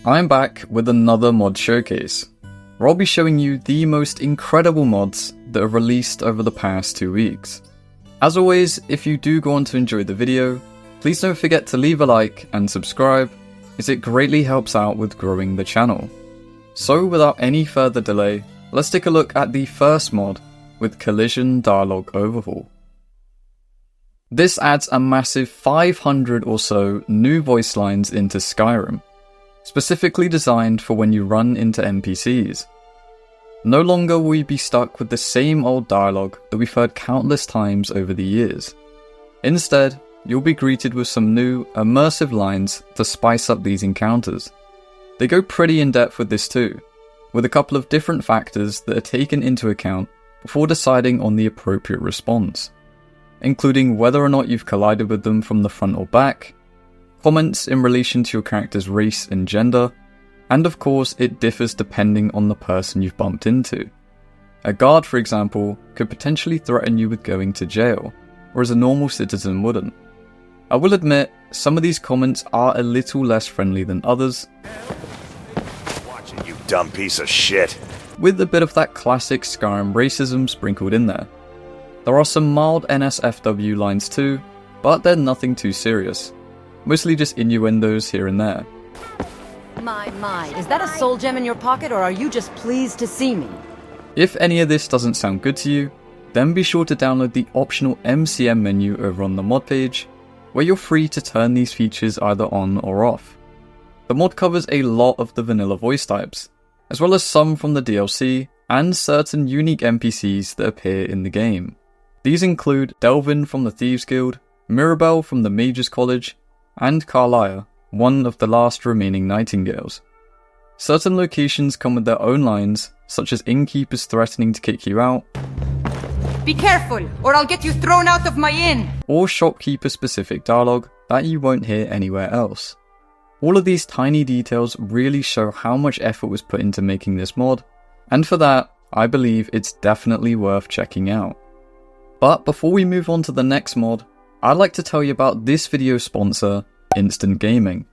I'm back with another mod showcase, where I'll be showing you the most incredible mods that have released over the past 2 weeks. As always, if you do go on to enjoy the video, please don't forget to leave a like and subscribe, as it greatly helps out with growing the channel. So without any further delay, let's take a look at the first mod with Collision Dialogue Overhaul. This adds a massive 500 or so new voice lines into Skyrim, specifically designed for when you run into NPCs. No longer will you be stuck with the same old dialogue that we've heard countless times over the years. Instead, you'll be greeted with some new, immersive lines to spice up these encounters. They go pretty in depth with this too, with a couple of different factors that are taken into account before deciding on the appropriate response, including whether or not you've collided with them from the front or back, comments in relation to your character's race and gender, and of course it differs depending on the person you've bumped into. A guard, for example, could potentially threaten you with going to jail, whereas a normal citizen wouldn't. I will admit, some of these comments are a little less friendly than others, Watching you dumb piece of shit. with a bit of that classic Skyrim racism sprinkled in there. There are some mild NSFW lines too, but they're nothing too serious. Mostly just innuendos here and there. My, is that a soul gem in your pocket, or are you just pleased to see me? If any of this doesn't sound good to you, then be sure to download the optional MCM menu over on the mod page, where you're free to turn these features either on or off. The mod covers a lot of the vanilla voice types, as well as some from the DLC and certain unique NPCs that appear in the game. These include Delvin from the Thieves Guild, Mirabelle from the Mages College, and Carlia, one of the last remaining Nightingales. Certain locations come with their own lines, such as innkeepers threatening to kick you out, Be careful, or I'll get you thrown out of my inn! or shopkeeper-specific dialogue that you won't hear anywhere else. All of these tiny details really show how much effort was put into making this mod, and for that, I believe it's definitely worth checking out. But before we move on to the next mod, I'd like to tell you about this video's sponsor, Instant Gaming.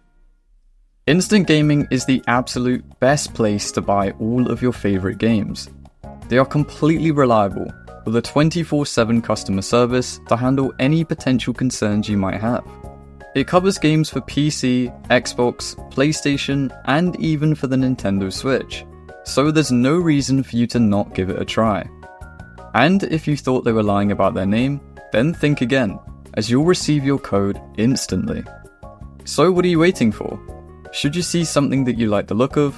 Instant Gaming is the absolute best place to buy all of your favourite games. They are completely reliable, with a 24/7 customer service to handle any potential concerns you might have. It covers games for PC, Xbox, PlayStation, and even for the Nintendo Switch, so there's no reason for you to not give it a try. And if you thought they were lying about their name, then think again, as you'll receive your code instantly. So what are you waiting for? Should you see something that you like the look of,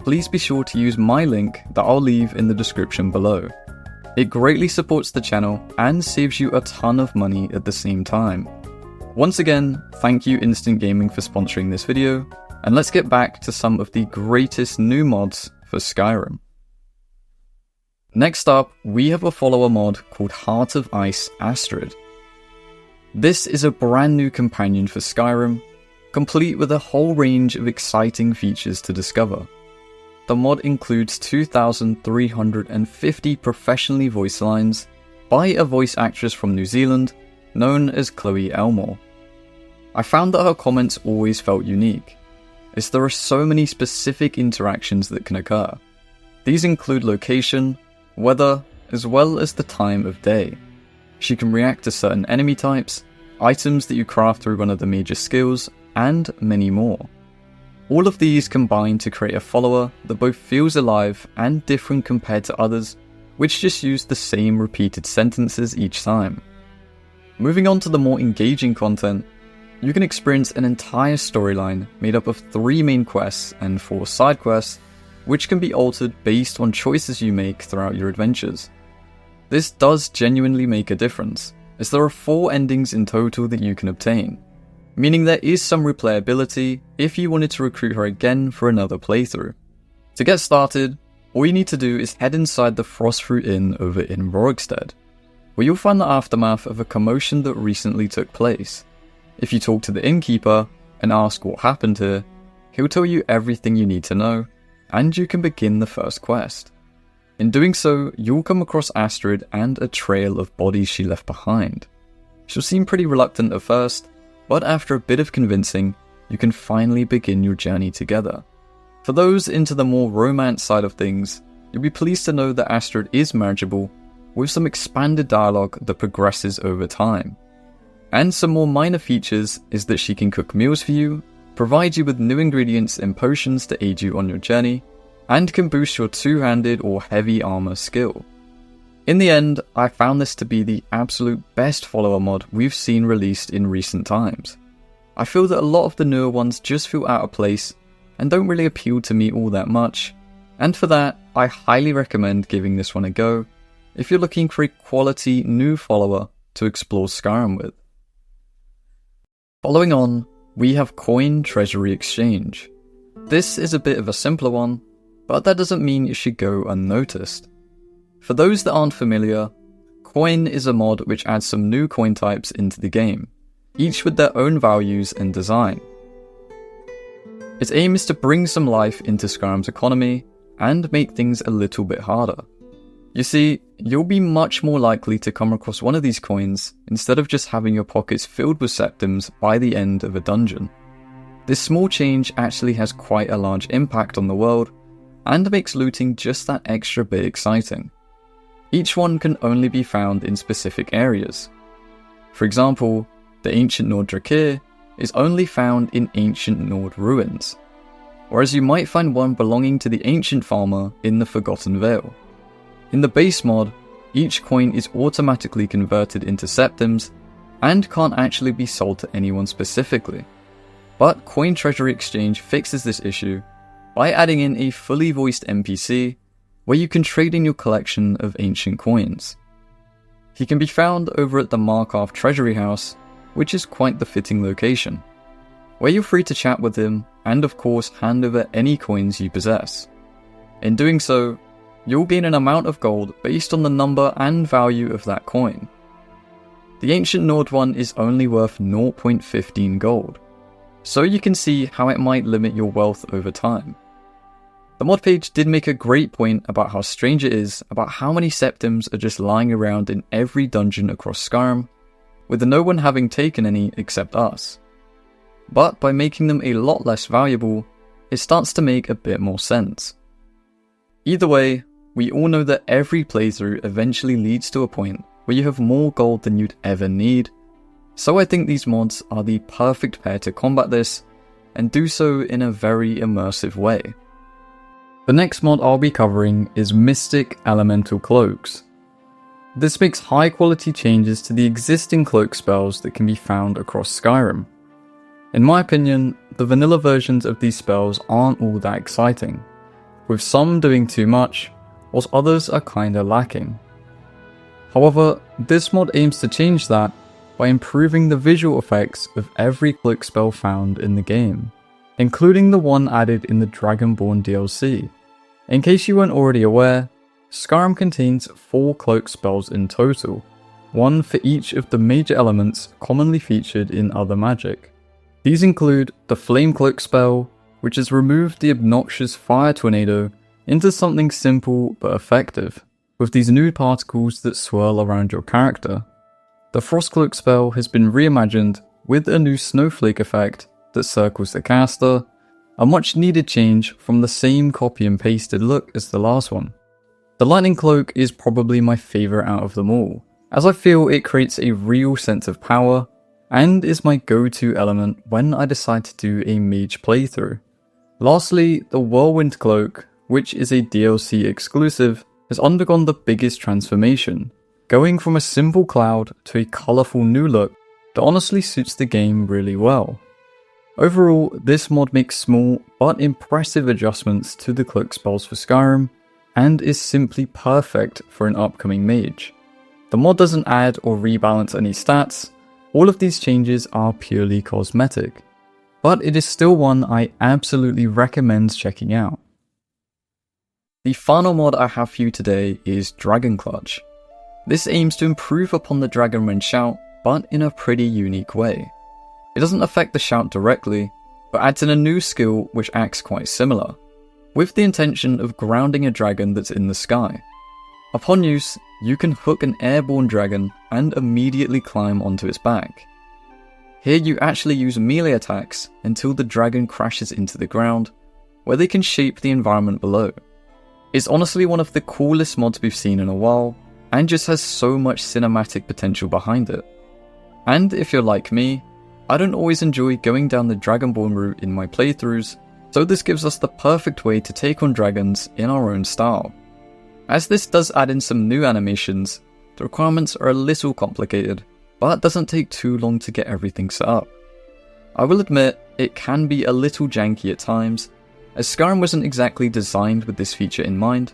please be sure to use my link that I'll leave in the description below. It greatly supports the channel and saves you a ton of money at the same time. Once again, thank you Instant Gaming for sponsoring this video, and let's get back to some of the greatest new mods for Skyrim. Next up, we have a follower mod called Heart of Ice Astrid. This is a brand new companion for Skyrim, complete with a whole range of exciting features to discover. The mod includes 2,350 professionally voiced lines by a voice actress from New Zealand known as Chloe Elmore. I found that her comments always felt unique, as there are so many specific interactions that can occur. These include location, weather, as well as the time of day. She can react to certain enemy types, items that you craft through one of the major skills, and many more. All of these combine to create a follower that both feels alive and different compared to others, which just use the same repeated sentences each time. Moving on to the more engaging content, you can experience an entire storyline made up of 3 main quests and 4 side quests, which can be altered based on choices you make throughout your adventures. This does genuinely make a difference, as there are 4 endings in total that you can obtain, meaning there is some replayability if you wanted to recruit her again for another playthrough. To get started, all you need to do is head inside the Frostfruit Inn over in Rorikstead, where you'll find the aftermath of a commotion that recently took place. If you talk to the innkeeper and ask what happened here, he'll tell you everything you need to know, and you can begin the first quest. In doing so, you'll come across Astrid and a trail of bodies she left behind. She'll seem pretty reluctant at first, but after a bit of convincing, you can finally begin your journey together. For those into the more romance side of things, you'll be pleased to know that Astrid is marriageable, with some expanded dialogue that progresses over time. And some more minor features is that she can cook meals for you, provide you with new ingredients and potions to aid you on your journey, and can boost your two-handed or heavy armor skill. In the end, I found this to be the absolute best follower mod we've seen released in recent times. I feel that a lot of the newer ones just feel out of place and don't really appeal to me all that much, and for that, I highly recommend giving this one a go if you're looking for a quality new follower to explore Skyrim with. Following on, we have C.O.I.N Treasury Exchange. This is a bit of a simpler one, but that doesn't mean it should go unnoticed. For those that aren't familiar, C.O.I.N is a mod which adds some new coin types into the game, each with their own values and design. Its aim is to bring some life into Skyrim's economy and make things a little bit harder. You see, you'll be much more likely to come across one of these coins instead of just having your pockets filled with septims by the end of a dungeon. This small change actually has quite a large impact on the world and makes looting just that extra bit exciting. Each one can only be found in specific areas. For example, the Ancient Nord Drakir is only found in Ancient Nord ruins, whereas you might find one belonging to the Ancient Farmer in the Forgotten Vale. In the base mod, each coin is automatically converted into septims and can't actually be sold to anyone specifically. But C.O.I.N Treasury Exchange fixes this issue by adding in a fully voiced NPC where you can trade in your collection of ancient coins. He can be found over at the Markarth Treasury House, which is quite the fitting location, where you're free to chat with him and of course hand over any coins you possess. In doing so, you'll gain an amount of gold based on the number and value of that coin. The Ancient Nord one is only worth 0.15 gold, so you can see how it might limit your wealth over time. The mod page did make a great point about how strange it is about how many septims are just lying around in every dungeon across Skyrim, with no one having taken any except us. But by making them a lot less valuable, it starts to make a bit more sense. Either way, we all know that every playthrough eventually leads to a point where you have more gold than you'd ever need, so I think these mods are the perfect pair to combat this, and do so in a very immersive way. The next mod I'll be covering is Mystic Elemental Cloaks. This makes high quality changes to the existing cloak spells that can be found across Skyrim. In my opinion, the vanilla versions of these spells aren't all that exciting, with some doing too much, whilst others are kinda lacking. However, this mod aims to change that by improving the visual effects of every cloak spell found in the game, including the one added in the Dragonborn DLC. In case you weren't already aware, Skyrim contains 4 cloak spells in total, one for each of the major elements commonly featured in other magic. These include the Flame Cloak spell, which has removed the obnoxious fire tornado into something simple but effective, with these new particles that swirl around your character. The Frost Cloak spell has been reimagined with a new snowflake effect that circles the caster, a much needed change from the same copy and pasted look as the last one. The Lightning Cloak is probably my favourite out of them all, as I feel it creates a real sense of power, and is my go-to element when I decide to do a mage playthrough. Lastly, the Whirlwind Cloak, which is a DLC exclusive, has undergone the biggest transformation, going from a simple cloud to a colourful new look that honestly suits the game really well. Overall, this mod makes small but impressive adjustments to the cloak spells for Skyrim, and is simply perfect for an upcoming mage. The mod doesn't add or rebalance any stats, all of these changes are purely cosmetic, but it is still one I absolutely recommend checking out. The final mod I have for you today is Dragon Clutch. This aims to improve upon the Dragonrend shout, but in a pretty unique way. It doesn't affect the shout directly, but adds in a new skill which acts quite similar, with the intention of grounding a dragon that's in the sky. Upon use, you can hook an airborne dragon and immediately climb onto its back. Here you actually use melee attacks until the dragon crashes into the ground, where they can shape the environment below. It's honestly one of the coolest mods we've seen in a while, and just has so much cinematic potential behind it. And if you're like me, I don't always enjoy going down the Dragonborn route in my playthroughs, so this gives us the perfect way to take on dragons in our own style. As this does add in some new animations, the requirements are a little complicated, but it doesn't take too long to get everything set up. I will admit, it can be a little janky at times, as Skyrim wasn't exactly designed with this feature in mind,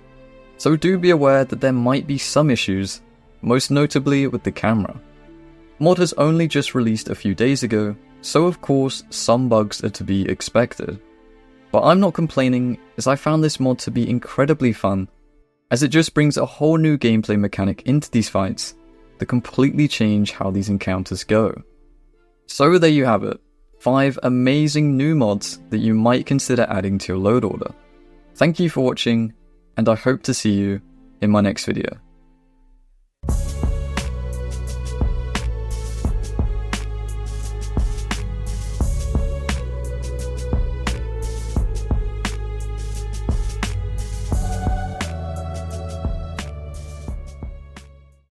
so do be aware that there might be some issues, most notably with the camera. Mod has only just released a few days ago, so of course some bugs are to be expected. But I'm not complaining, as I found this mod to be incredibly fun, as it just brings a whole new gameplay mechanic into these fights that completely change how these encounters go. So there you have it, 5 amazing new mods that you might consider adding to your load order. Thank you for watching, and I hope to see you in my next video.